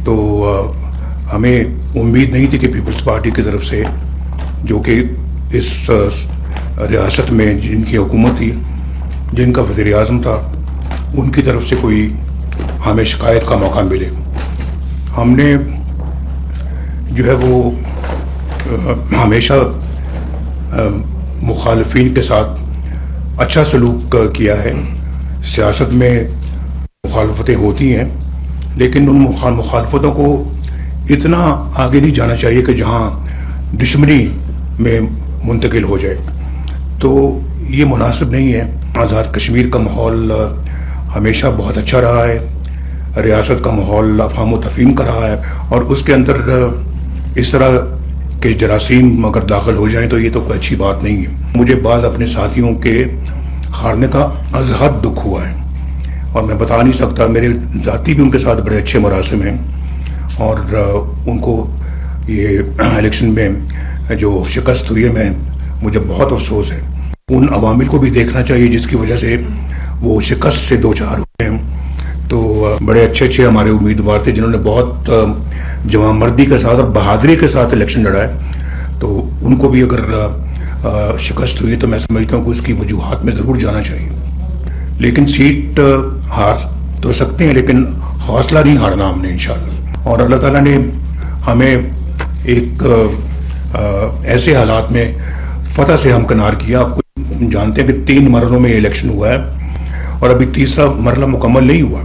تو ہمیں امید نہیں تھی کہ پیپلز پارٹی کی طرف سے، جو کہ اس ریاست میں جن کی حکومت تھی، جن کا وزیر اعظم تھا، ان کی طرف سے کوئی ہمیں شکایت کا موقع ملے۔ ہم نے جو ہے وہ ہمیشہ مخالفین کے ساتھ اچھا سلوک کیا ہے۔ سیاست میں مخالفتیں ہوتی ہیں، لیکن ان مخالفتوں کو اتنا آگے نہیں جانا چاہیے کہ جہاں دشمنی میں منتقل ہو جائے، تو یہ مناسب نہیں ہے۔ آزاد کشمیر کا ماحول ہمیشہ بہت اچھا رہا ہے، ریاست کا ماحول افہام و تفہیم کا رہا ہے، اور اس کے اندر اس طرح کے جراثیم اگر داخل ہو جائیں تو یہ تو کوئی اچھی بات نہیں ہے۔ مجھے بعض اپنے ساتھیوں کے ہارنے کا از حد دکھ ہوا ہے، اور میں بتا نہیں سکتا۔ میرے ذاتی بھی ان کے ساتھ بڑے اچھے مراسم ہیں، اور ان کو یہ الیکشن میں جو شکست ہوئی ہے مجھے بہت افسوس ہے۔ ان عوامل کو بھی دیکھنا چاہیے جس کی وجہ سے وہ شکست سے دو چار ہوئے ہیں۔ تو بڑے اچھے ہمارے امیدوار تھے جنہوں نے بہت جوان مردی کے ساتھ اور بہادری کے ساتھ الیکشن لڑا ہے، تو ان کو بھی اگر شکست ہوئی تو میں سمجھتا ہوں کہ اس کی وجوہات میں ضرور جانا چاہیے۔ لیکن سیٹ ہار تو سکتے ہیں، لیکن حوصلہ نہیں ہارنا ہم نے انشاءاللہ۔ اور اللہ تعالیٰ نے ہمیں ایک ایسے حالات میں فتح سے ہمکنار کیا۔ آپ کو جانتے ہیں کہ 3 مرحلوں میں یہ الیکشن ہوا ہے، اور ابھی تیسرا مرحلہ مکمل نہیں ہوا،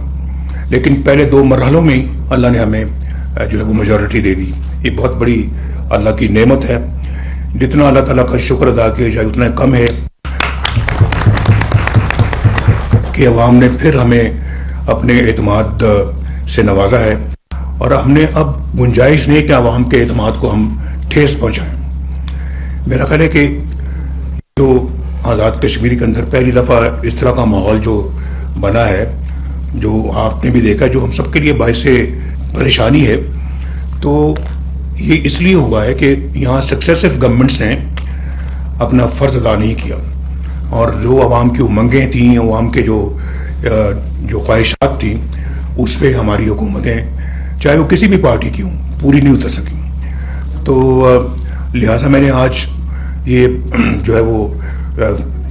لیکن پہلے 2 مرحلوں میں اللہ نے ہمیں جو ہے وہ میجورٹی دے دی۔ یہ بہت بڑی اللہ کی نعمت ہے، جتنا اللہ تعالیٰ کا شکر ادا کیا جائے اتنا کم ہے کہ عوام نے پھر ہمیں اپنے اعتماد سے نوازا ہے، اور ہم نے اب گنجائش نہیں کہ عوام کے اعتماد کو ہم ٹھیس پہنچائیں۔ میرا خیال ہے کہ جو آزاد کشمیر کے اندر پہلی دفعہ اس طرح کا ماحول جو بنا ہے، جو آپ نے بھی دیکھا، جو ہم سب کے لیے باعث پریشانی ہے، تو یہ اس لیے ہوا ہے کہ یہاں سکسیسو گورنمنٹس نے اپنا فرض ادا نہیں کیا، اور جو عوام کی امنگیں تھیں، عوام کے جو خواہشات تھیں، اس پہ ہماری حکومتیں چاہے وہ کسی بھی پارٹی کی ہوں پوری نہیں اتر سکیں۔ تو لہٰذا میں نے آج یہ جو ہے وہ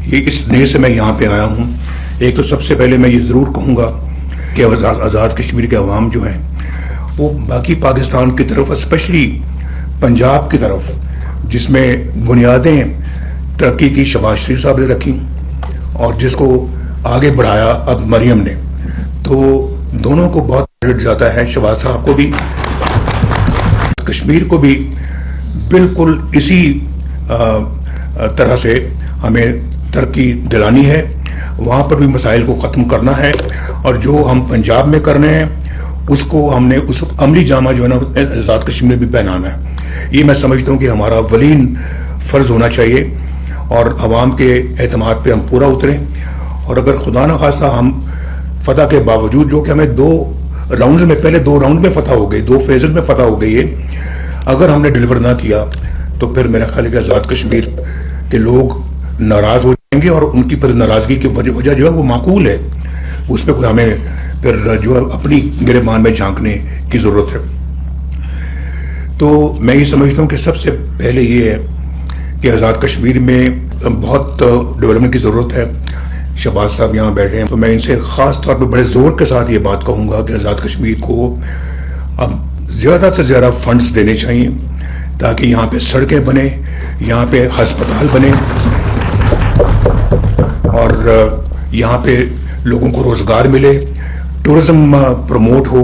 یہ اس نیت سے میں یہاں پہ آیا ہوں۔ ایک تو سب سے پہلے میں یہ ضرور کہوں گا کہ آزاد کشمیر کے عوام جو ہیں وہ باقی پاکستان کی طرف، اسپیشلی پنجاب کی طرف، جس میں بنیادیں ترقی کی شہباز شریف صاحب نے رکھی اور جس کو آگے بڑھایا اب مریم نے، تو دونوں کو بہت کریڈٹ جاتا ہے، شہباز صاحب کو بھی، کشمیر کو بھی۔ بالکل اسی طرح سے ہمیں ترقی دلانی ہے، وہاں پر بھی مسائل کو ختم کرنا ہے، اور جو ہم پنجاب میں کرنے ہیں اس کو ہم نے اس عملی جامہ جو ہے نا آزاد کشمیر میں بھی پہنانا ہے۔ یہ میں سمجھتا ہوں کہ ہمارا اولین فرض ہونا چاہیے، اور عوام کے اعتماد پہ ہم پورا اتریں، اور اگر خدا نہ خواستہ ہم فتح کے باوجود، جو کہ ہمیں 2 راؤنڈز میں، پہلے 2 راؤنڈ میں فتح ہو گئی، 2 فیزز میں فتح ہو گئی ہے، اگر ہم نے ڈیلیور نہ کیا تو پھر میرا خیال ہے کہ آزاد کشمیر کے لوگ ناراض ہو جائیں گے، اور ان کی پھر ناراضگی کی وجہ جو ہے وہ معقول ہے، اس پہ کوئی ہمیں پھر جو ہے اپنی گریبان میں جھانکنے کی ضرورت ہے۔ تو میں یہ سمجھتا ہوں کہ سب سے پہلے یہ ہے کہ آزاد کشمیر میں بہت ڈیولپمنٹ کی ضرورت ہے۔ شہباز صاحب یہاں بیٹھے ہیں، تو میں ان سے خاص طور پہ بڑے زور کے ساتھ یہ بات کہوں گا کہ آزاد کشمیر کو اب زیادہ سے زیادہ فنڈز دینے چاہیے، تاکہ یہاں پہ سڑکیں بنے، یہاں پہ ہسپتال بنے، اور یہاں پہ لوگوں کو روزگار ملے، ٹورزم پروموٹ ہو،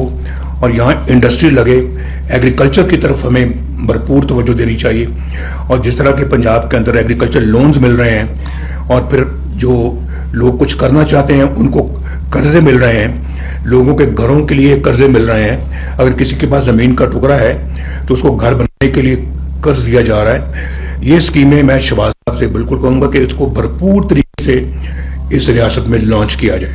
اور یہاں انڈسٹری لگے۔ ایگریکلچر کی طرف ہمیں بھرپور توجہ دینی چاہیے، اور جس طرح کے پنجاب کے اندر ایگریکلچر لونز مل رہے ہیں، اور پھر جو لوگ کچھ کرنا چاہتے ہیں ان کو قرضے مل رہے ہیں، لوگوں کے گھروں کے لیے قرضے مل رہے ہیں۔ اگر کسی کے پاس زمین کا ٹکڑا ہے تو اس کو گھر بنانے کے لیے قرض دیا جا رہا ہے۔ یہ اسکیمیں میں شہباز صاحب سے بالکل کہوں گا کہ اس کو بھرپور طریقے سے اس ریاست میں لانچ کیا جائے۔